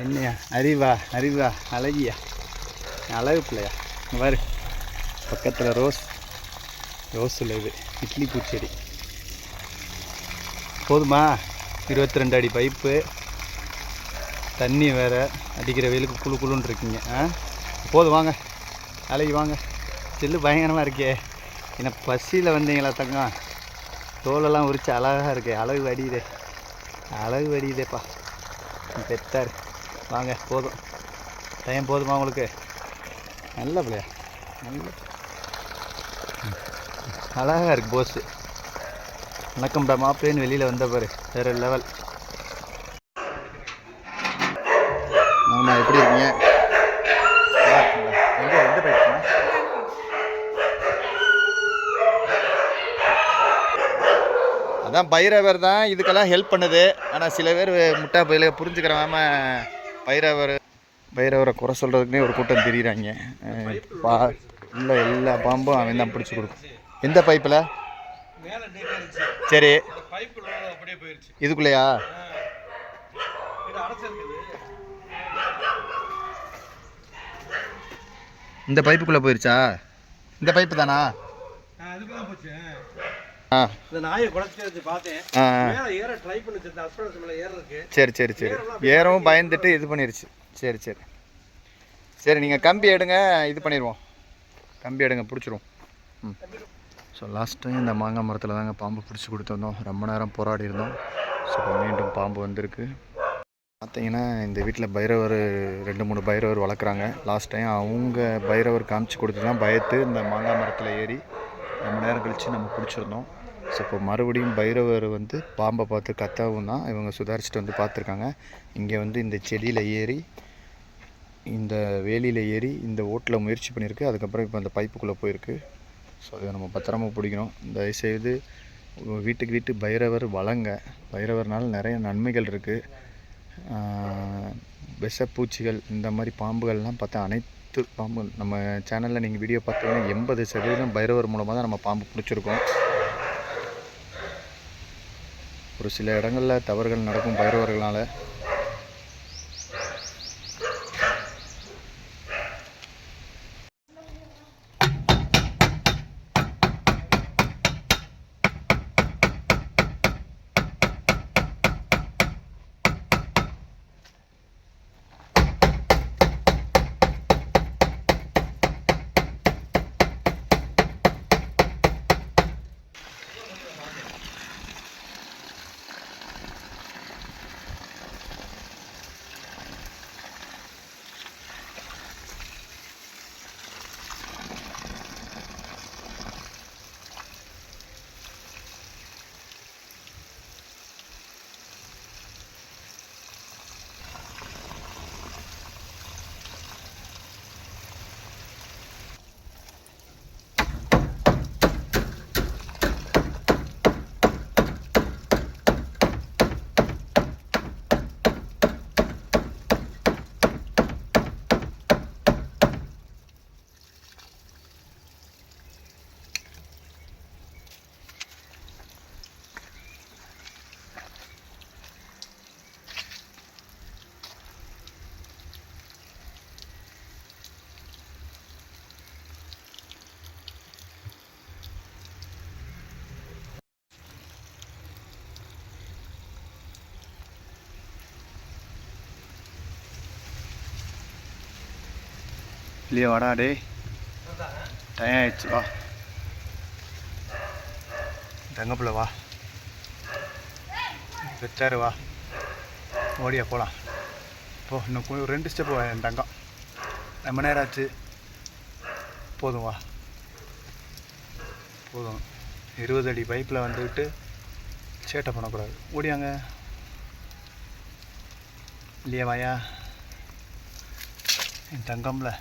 என்னையா அறிவா அறிவா அழகியா அழகு பிள்ளையா பாரு பக்கத்தில் ரோஸில் இது இட்லி பூச்செடி போதுமா 22 அடி பைப்பு தண்ணி வேறு அடிக்கிற வெயிலுக்கு குழுன்னு இருக்கீங்க போதும் வாங்க அழகி வாங்க செல்லு பயங்கரமாக இருக்கே என்ன பசியில் வந்தீங்களா தங்கம் தோலெல்லாம் உரிச்சு அழகாக இருக்கு அழகு வடியுதேப்பா பெத்தார் வாங்க போதும் டைம் போதுமா உங்களுக்கு நல்ல பிள்ளையா நல்ல அழகாக இருக்கு போஸு வணக்கம்டா மாப்பிள்ளைன்னு வெளியில் வந்த பாரு வேறு லெவல் ஆமாம் எப்படி இருக்கீங்க எந்த பைப்புமா அதான் பைரவர் தான் இதுக்கெல்லாம் ஹெல்ப் பண்ணுது ஆனால் சில பேர் முட்டா பயில புரிஞ்சுக்கிறவாம பைரவரை குறை சொல்கிறதுக்குனே ஒரு கூட்டம் தெரியுறாங்க இல்லை எல்லா பாம்பும் அவன் தான் பிடிச்சி கொடுக்கும் எந்த பைப்பில் சரி இதுக்குள்ளையா இந்த பைப்புக்குள்ளே போயிருச்சா இந்த பைப்பு தானா சரி சரி சரி ஏறவும் பயந்துட்டு இது பண்ணிருச்சு சரி சரி சரி நீங்கள் கம்பி எடுங்க இது பண்ணிடுவோம் கம்பி எடுங்க பிடிச்சிருவோம் ஸோ லாஸ்ட் டைம் இந்த மாங்காய் மரத்தில் தாங்க பாம்பு பிடிச்சி கொடுத்துருந்தோம் ரொம்ப நேரம் போராடி இருந்தோம் ஸோ மீண்டும் பாம்பு வந்திருக்கு பார்த்தீங்கன்னா இந்த வீட்டில் பைரவர் 2-3 பைரவர் வளர்க்குறாங்க லாஸ்ட் டைம் அவங்க பைரவர் காமிச்சு கொடுத்து தான் பயத்து இந்த மாங்காய் மரத்தில் ஏறி ரொம்ப நேரம் கழித்து நம்ம பிடிச்சிருந்தோம் ஸோ இப்போ மறுபடியும் பைரவர் வந்து பாம்பை பார்த்து கத்தவும் தான் இவங்க சுதாரிச்சுட்டு வந்து பார்த்துருக்காங்க இங்கே வந்து இந்த செடியில் ஏறி இந்த வேலியில் ஏறி இந்த ஓட்டில் முயற்சி பண்ணியிருக்கு அதுக்கப்புறம் இப்போ அந்த பைப்புக்குள்ளே போயிருக்கு ஸோ அதை நம்ம பத்திரமா பிடிக்கணும் தயவுசெய்து வீட்டுக்கு பைரவர் வளங்க பைரவர்னால நிறைய நன்மைகள் இருக்குது விஷப்பூச்சிகள் இந்த மாதிரி பாம்புகள்லாம் பார்த்தா அனைத்து பாம்புகள் நம்ம சேனலில் நீங்கள் வீடியோ பார்த்தீங்கன்னா 80% பைரவர் மூலமாக தான் நம்ம பாம்பு பிடிச்சிருக்கோம் ஒரு சில இடங்களில் தவறுகள் நடக்கும் பைரவர்களால் இல்லையா வாடா டே டைம் ஆயிடுச்சு வா தங்கப்பில் வா வச்சாரு வா ஓடியா போகலாம் போ இன்னும் 2 ஸ்டெப் என் தங்கம் ரொம்ப நேரம் ஆச்சு போதும் வா போதும் 20 அடி பைப்பில் வந்துக்கிட்டு சேட்டை பண்ணக்கூடாது ஓடியாங்க இல்லையா வாயா என் தங்கம்ல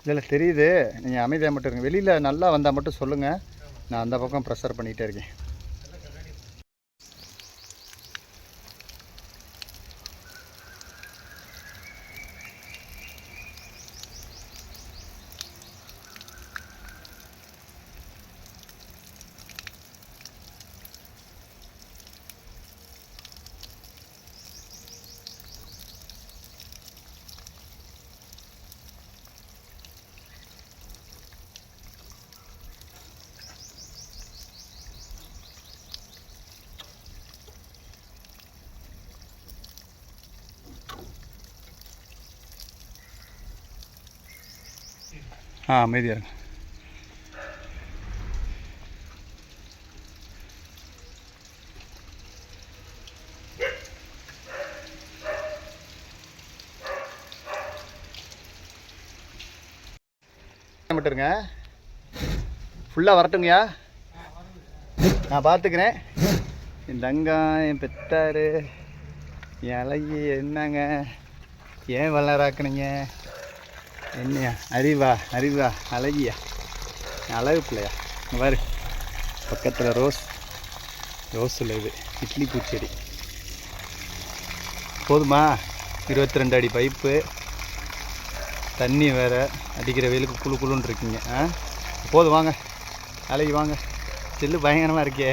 இல்லை தெரியுது நீங்கள் அமைதியாக மட்டும் இருங்க வெளியில் நல்லா வந்தால் மட்டும் சொல்லுங்கள் நான் அந்த பக்கம் ப்ரெஷர் பண்ணிகிட்டே இருக்கேன் அமைதியாக இருங்க. மட்டுருங்க, ஃபுல்லாக வரட்டுங்கய்யா, நான் பார்த்துக்கிறேன். என் தங்கம், என் பெத்தாரு, என் அழகி, என்னங்க ஏன் வளராக்குனீங்க? என்னையா அறிவா அழகியா, அழகு பிள்ளையா. பாரு பக்கத்தில் ரோஸில் இது இட்லி பூச்செடி. போதுமா? 22 அடி பைப்பு, தண்ணி வேறு, அடிக்கிற வெயிலுக்கு குழுன்னு இருக்கீங்க. போதும், வாங்க அழகி வாங்க. செல்லு பயங்கரமாக இருக்கே.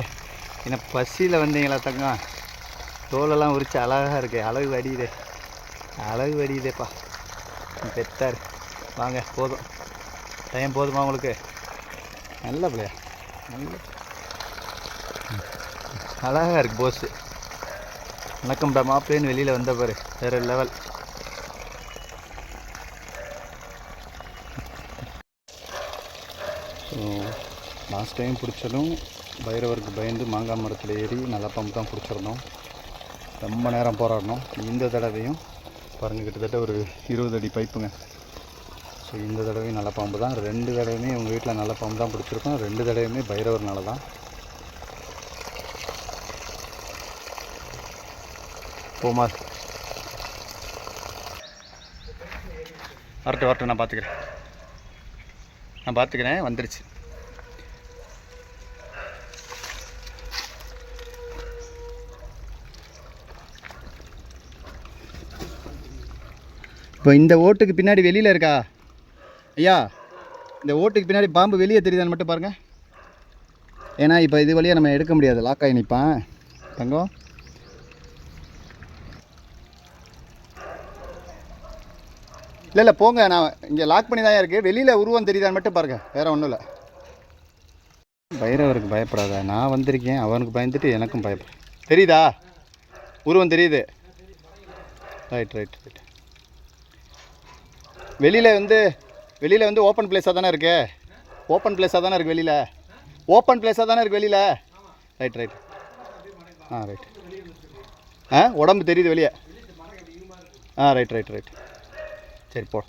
என்ன பசியில் வந்தீங்களா தங்கம்? தோலெல்லாம் உரிச்சு அழகாக இருக்கே. அழகு வடியுதேப்பா பெத்தார். வாங்க, போதும், டைம் போதுமா உங்களுக்கு? நல்ல பிள்ளையா, நல்ல அழகாக இருக்குது போஸு. வணக்கம்டா மாப்பிள்ளைன்னு வெளியில் வந்த பாரு, வேறு லெவல். ஸோ லாஸ்ட் டைம் பிடிச்சதும் பைரவருக்கு பயந்து மாங்காய் மரத்தில் ஏறி நல்லா பம்பு தான் பிடிச்சிருந்தோம். ரொம்ப நேரம் போராடணும். இந்த தடவையும் பாருங்கள், கிட்டத்தட்ட ஒரு 20 அடி பைப்புங்க. ஸோ இந்த தடவையும் நல்ல பாம்பு தான். 2 தடவையுமே உங்கள் வீட்டில் நல்ல பாம்பு தான் பிடிச்சிருக்கோம். 2 தடவையுமே பைரவர்னால தான். போமா, வரட்டும், நான் பார்த்துக்கிறேன். வந்துடுச்சு. இப்போ இந்த ஓட்டுக்கு பின்னாடி வெளியில் இருக்கா ஐயா? இந்த ஓட்டுக்கு பின்னாடி பாம்பு வெளியே தெரியுதான்னு மட்டும் பாருங்கள். ஏன்னா இப்போ இது வழியாக நம்ம எடுக்க முடியாது, லாக் ஆகி நிற்பான் தங்கம். இல்லை போங்க, நான் இங்கே லாக் பண்ணி தான் இருக்குது. வெளியில் உருவம் தெரியுதான்னு மட்டும் பாருங்கள், வேறு ஒன்றும் இல்லை. பைரவருக்கு பயப்படாத, நான் வந்திருக்கேன். அவனுக்கு பயந்துட்டு எனக்கும் பயப்பட. தெரியுதா? உருவம் தெரியுது. ரைட். வெளியில் வந்து ஓப்பன் பிளேஸாக தானே இருக்குது. வெளியில் ஓப்பன் பிளேஸாக தானே இருக்குது வெளியில். ரைட். ரைட். உடம்பு தெரியுது வெளியே. ரைட். சரி போ.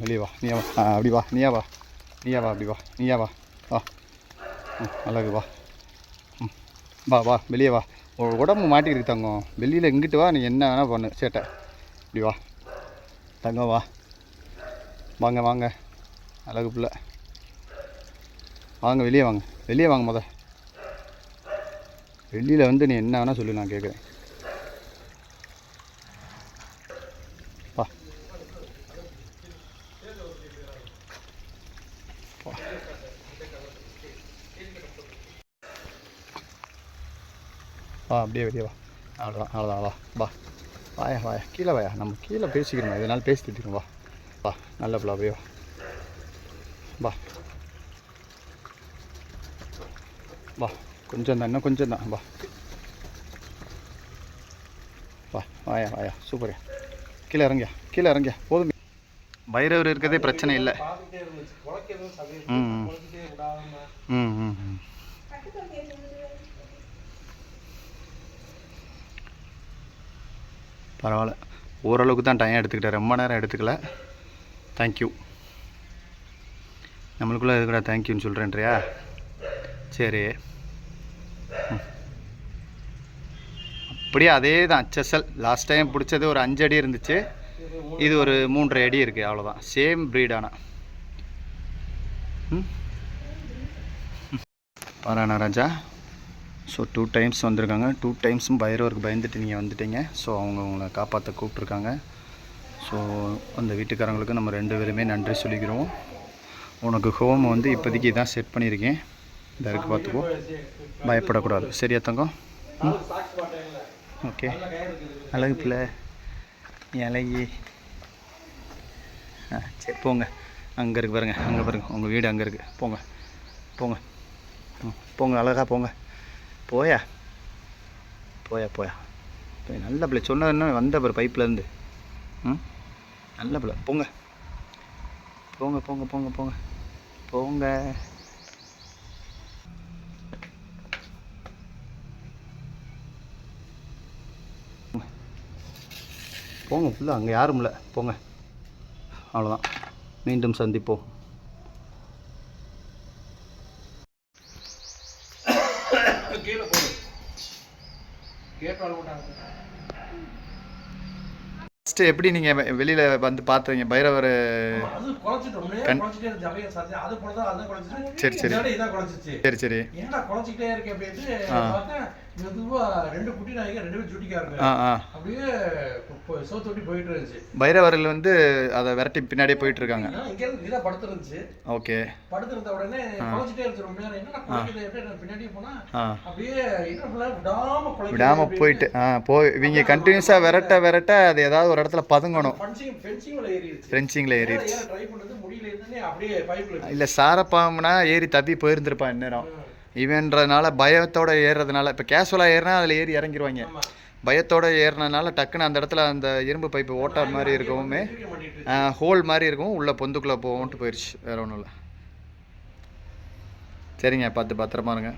வெளியே வா, நீயா வா. அப்படி வா, நீயா வா, அப்படி வா, நீயா வா. அழகு வா. வா வெளியே வா. உடம்பு மாட்டிக்கிட்டு தங்கம். வெளியில் இங்கிட்டு வா, நீ என்ன வேணால் பண்ணு சேட்டை. இப்படி வா தங்கம், வா. வாங்க அழகு பிள்ளை. வாங்க, வெளியே வாங்க. வெளியில் வந்து நீ என்ன வேணால் சொல்லு, நான் கேட்குறேன். வா அப்படியே வெளியே வா. அவ்வளோதான் வா. வாயா கீழே வாயா. நம்ம கீழே பேசிக்கிறோம், இதனால் பேசி திட்டிக்கிறோம். வா நல்ல பிள்ளை, அப்படியே வா. கொஞ்சம் தான், இன்னும் கொஞ்சம் தான். வா வாயா சூப்பர். கீழே இறங்கியா போதும். பைரவர் இருக்கிறதே பிரச்சனை இல்லை. பரவாயில்ல, ஓரளவுக்கு தான் டைம் எடுத்துக்கிட்டேன், ரொம்ப நேரம் எடுத்துக்கல. தேங்க்யூ. நம்மளுக்குள்ளே இருக்கிற தேங்க்யூன்னு சொல்கிறேன்றியா? சரி, அப்படியே அதே தான் HSL. லாஸ்ட் டைம் பிடிச்சது ஒரு 5 அடி இருந்துச்சு, இது ஒரு 3.5 அடி இருக்குது, அவ்வளோதான். சேம் ப்ரீடானா. பாராயண ராஜா. ஸோ 2 டைம்ஸ் வந்திருக்காங்க. 2 டைம்ஸும் பைரவருக்கு பயந்துட்டு நீங்கள் வந்துட்டீங்க. ஸோ உங்களை காப்பாற்ற கூப்பிட்ருக்காங்க. ஸோ அந்த வீட்டுக்காரங்களுக்கு நம்ம 2 பேருமே நன்றி சொல்லிக்கிறோம். உனக்கு ஹோம் வந்து இப்போதைக்கு இதான் செட் பண்ணியிருக்கேன், இந்த இருக்குது பார்த்துக்கோ, பயப்படக்கூடாது. சரியா தங்கம்? ஓகே. அழகு பிள்ளை, இலகி. சரி போங்க. அங்கே இருக்கு பாருங்க, உங்கள் வீடு அங்கே இருக்குது. போங்க அழகாக போங்க. போயா நல்ல பிள்ளை. சொன்னதுன்னா வந்த பாரு பைப்லேருந்து. நல்ல பிள்ளை. போங்க போங்க போங்க போங்க போங்க போங்க. போங்க ஃபுல்லாக, அங்கே யாரும் இல்லை, போங்க. அவ்வளோதான், மீண்டும் சந்திப்போம். கீழே போடு கேட்டாலும் ஃபஸ்ட்டு எப்படி நீங்கள் வெளியில் வந்து பார்த்தீங்க பைரவர்? அது குழச்சிட்டோம், குழச்சிட்டே இருந்துச்சு அப்படியே சாத்தியம். அது போல தான் அதான் குழச்சிச்சு. சரி சரி இதான் குழச்சிச்சு. சரி சரி. ஏன்டா குழச்சிக்கிட்டே இருக்கு அப்படின்ட்டு பார்த்தேன். மெதுவா 2 குட்டி நாய்ங்க 2 பேரும் சுட்டிக்காருங்க. அப்படியே சோத்து ஒட்டி போயிட்டு இருந்துச்சு. பைரவர்கள் வந்து அதை விரட்டி பின்னாடியே போயிட்டு இருக்காங்க. இங்க இருந்து இதான் படுத்து இருந்துச்சு. ஓகே. படுத்திருந்த உடனே குழச்சிட்டே இருந்துச்சு ரொம்ப நேரம். என்ன குழச்சிட்டே எப்படி பின்னாடியே போனா அப்படியே என்ன ஃபுல்லா விடாம போயிட்டு போய் இவங்க கண்டினியூஸாக விரட்ட விரட்ட அது ஏதாவது ஒரு இடத்துல பதுங்கணும். ஃபென்சிங்கில் ஏறிடுச்சு. ட்ரை பண்ணது முடியல இருந்தே அப்படியே பைப்ல இல்லை சாரப்பாம்புனா ஏறி தப்பி போயிருந்திருப்பான் இந்நேரம். இவன்றதுனால பயத்தோட ஏறுறதுனால, இப்போ கேஷுவலாக ஏறினா அதில் ஏறி இறங்கிடுவாங்க. பயத்தோட ஏறினதுனால டக்குன்னு அந்த இடத்துல அந்த இரும்பு பைப்பு ஓட்ட மாதிரி இருக்கவுமே ஹோல் மாதிரி இருக்கும், உள்ளே பொந்துக்குள்ளே போகும்ட்டு போயிடுச்சு. வேறு ஒன்றும் இல்லை. சரிங்க, பார்த்து பத்திரமா இருங்க.